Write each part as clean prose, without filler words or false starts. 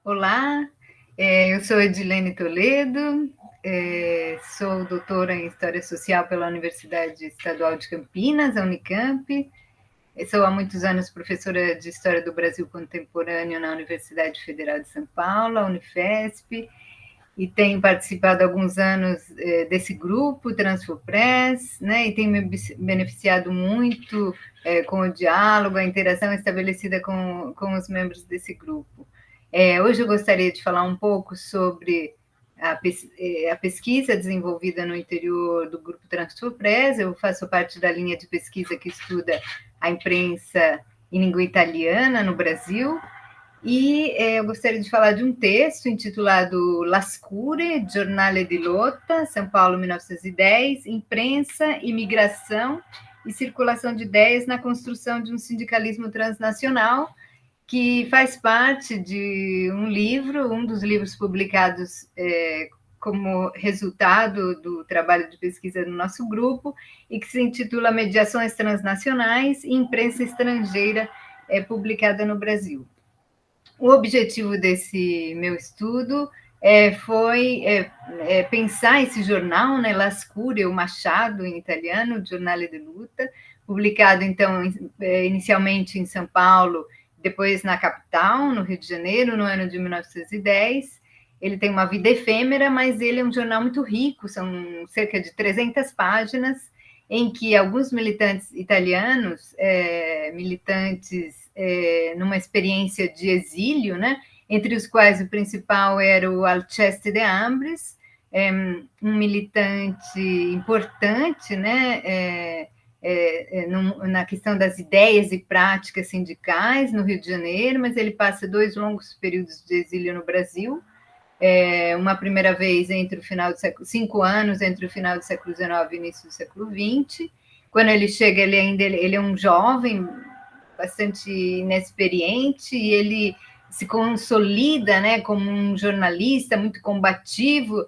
Olá, eu sou Edilene Toledo, sou doutora em História Social pela Universidade Estadual de Campinas, a Unicamp. Sou há muitos anos professora de História do Brasil Contemporâneo na Universidade Federal de São Paulo, a Unifesp, e tenho participado há alguns anos desse grupo, Transfopress, né, e tenho me beneficiado muito com o diálogo, a interação estabelecida com os membros desse grupo. Hoje eu gostaria de falar um pouco sobre a pesquisa desenvolvida no interior do Grupo Transfopress. Eu faço parte da linha de pesquisa que estuda a imprensa em língua italiana no Brasil, e eu gostaria de falar de um texto intitulado Lascure, Giornale di Lotta, São Paulo, 1910, Imprensa, Imigração e Circulação de Ideias na Construção de um Sindicalismo Transnacional, que faz parte de um livro, um dos livros publicados como resultado do trabalho de pesquisa do nosso grupo, e que se intitula Mediações Transnacionais e Imprensa Estrangeira publicada no Brasil. O objetivo desse meu estudo foi pensar esse jornal, né, Lascure, o Machado em italiano, Giornale di Lotta, publicado, então, inicialmente em São Paulo, depois na capital, no Rio de Janeiro, no ano de 1910. Ele tem uma vida efêmera, mas ele é um jornal muito rico, são cerca de 300 páginas, em que alguns militantes italianos, numa experiência de exílio, né, entre os quais o principal era o Alceste de Ambris, um militante importante, né, na questão das ideias e práticas sindicais no Rio de Janeiro, mas ele passa 2 longos períodos de exílio no Brasil, uma primeira vez entre o final do século, 5 anos entre o final do século XIX e o início do século XX. Quando ele chega, ele é um jovem bastante inexperiente, e ele se consolida, né, como um jornalista muito combativo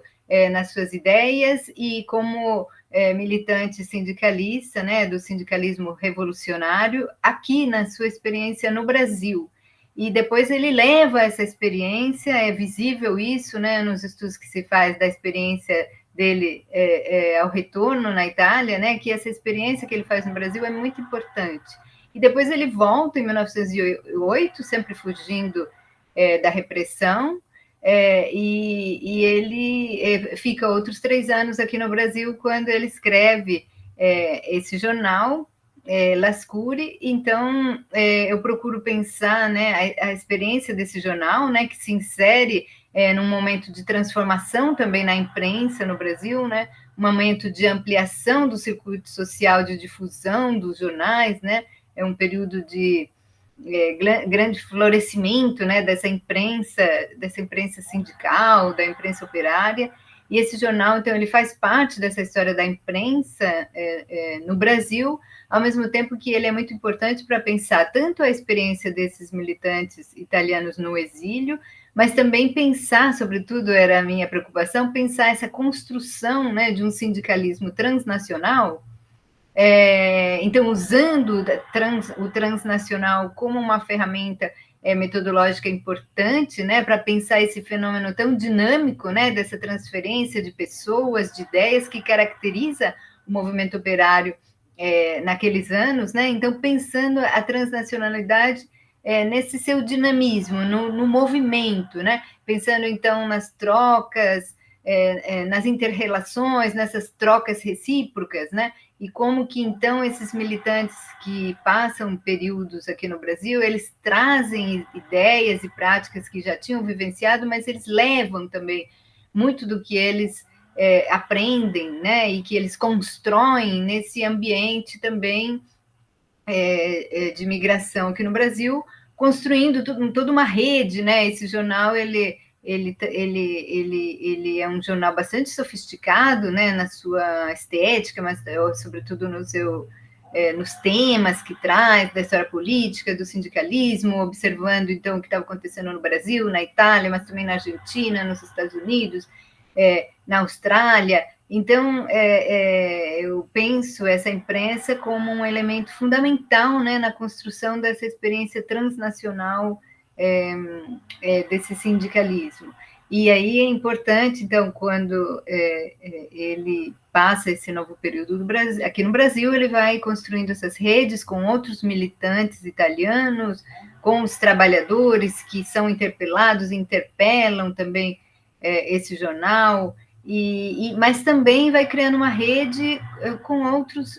nas suas ideias, e como militante sindicalista, né, do sindicalismo revolucionário, aqui na sua experiência no Brasil. E depois ele leva essa experiência, é visível isso, né, nos estudos que se faz da experiência dele ao retorno na Itália, né, que essa experiência que ele faz no Brasil é muito importante. E depois ele volta em 1908, sempre fugindo da repressão, e ele fica outros 3 anos aqui no Brasil, quando ele escreve esse jornal, Lascure. Então, eu procuro pensar, né, a experiência desse jornal, né, que se insere num momento de transformação também na imprensa no Brasil, né, um momento de ampliação do circuito social de difusão dos jornais, né, é um período de grande florescimento, né, dessa imprensa sindical, da imprensa operária. E esse jornal, então, ele faz parte dessa história da imprensa no Brasil, ao mesmo tempo que ele é muito importante para pensar tanto a experiência desses militantes italianos no exílio, mas também pensar, sobretudo era a minha preocupação, pensar essa construção, né, de um sindicalismo transnacional. Então, usando o transnacional como uma ferramenta metodológica importante, né, para pensar esse fenômeno tão dinâmico, né, dessa transferência de pessoas, de ideias, que caracteriza o movimento operário naqueles anos, né? Então, pensando a transnacionalidade nesse seu dinamismo, no movimento, né? Pensando, então, nas trocas, nas interrelações, nessas trocas recíprocas, né? E como que, então, esses militantes que passam períodos aqui no Brasil, eles trazem ideias e práticas que já tinham vivenciado, mas eles levam também muito do que eles aprendem, né, e que eles constroem nesse ambiente também de imigração aqui no Brasil, construindo toda uma rede, né? Esse jornal, ele ele é um jornal bastante sofisticado, né, na sua estética, mas sobretudo nos temas que traz, da história política, do sindicalismo, observando, então, o que estava acontecendo no Brasil, na Itália, mas também na Argentina, nos Estados Unidos, na Austrália. Então, eu penso essa imprensa como um elemento fundamental, né, na construção dessa experiência transnacional desse sindicalismo. E aí é importante, então, quando ele passa esse novo período do Brasil, aqui no Brasil, ele vai construindo essas redes com outros militantes italianos, com os trabalhadores que são interpelados, interpelam também esse jornal, mas também vai criando uma rede com outros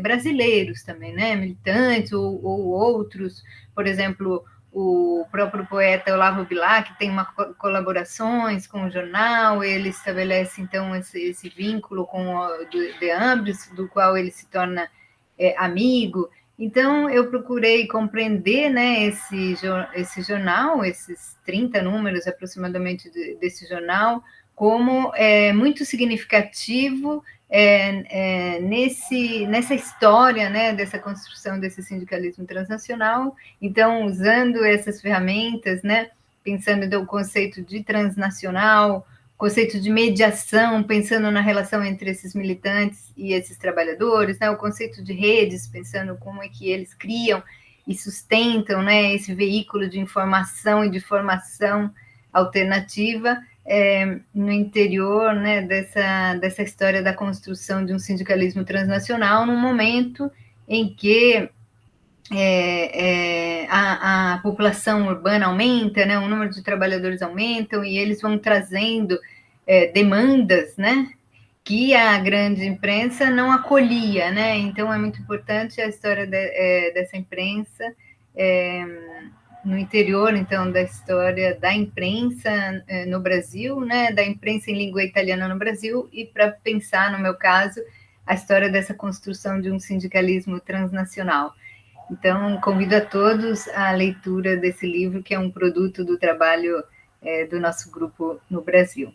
brasileiros também, né, militantes ou outros, por exemplo, o próprio poeta Olavo Bilac tem colaborações com o jornal, ele estabelece, então, esse vínculo com o de Ambris, do qual ele se torna amigo. Então, eu procurei compreender, né, esse jornal, esses 30 números aproximadamente desse jornal, como muito significativo nessa história, né, dessa construção desse sindicalismo transnacional. Então, usando essas ferramentas, né, pensando no conceito de transnacional, conceito de mediação, pensando na relação entre esses militantes e esses trabalhadores, né, o conceito de redes, pensando como é que eles criam e sustentam, né, esse veículo de informação e de formação alternativa no interior, né, dessa história da construção de um sindicalismo transnacional, num momento em que a população urbana aumenta, né, o número de trabalhadores aumentam e eles vão trazendo demandas, né, que a grande imprensa não acolhia, né? Então é muito importante a história dessa imprensa no interior, então, da história da imprensa no Brasil, né? Da imprensa em língua italiana no Brasil, e para pensar, no meu caso, a história dessa construção de um sindicalismo transnacional. Então, convido a todos à leitura desse livro, que é um produto do trabalho do nosso grupo no Brasil.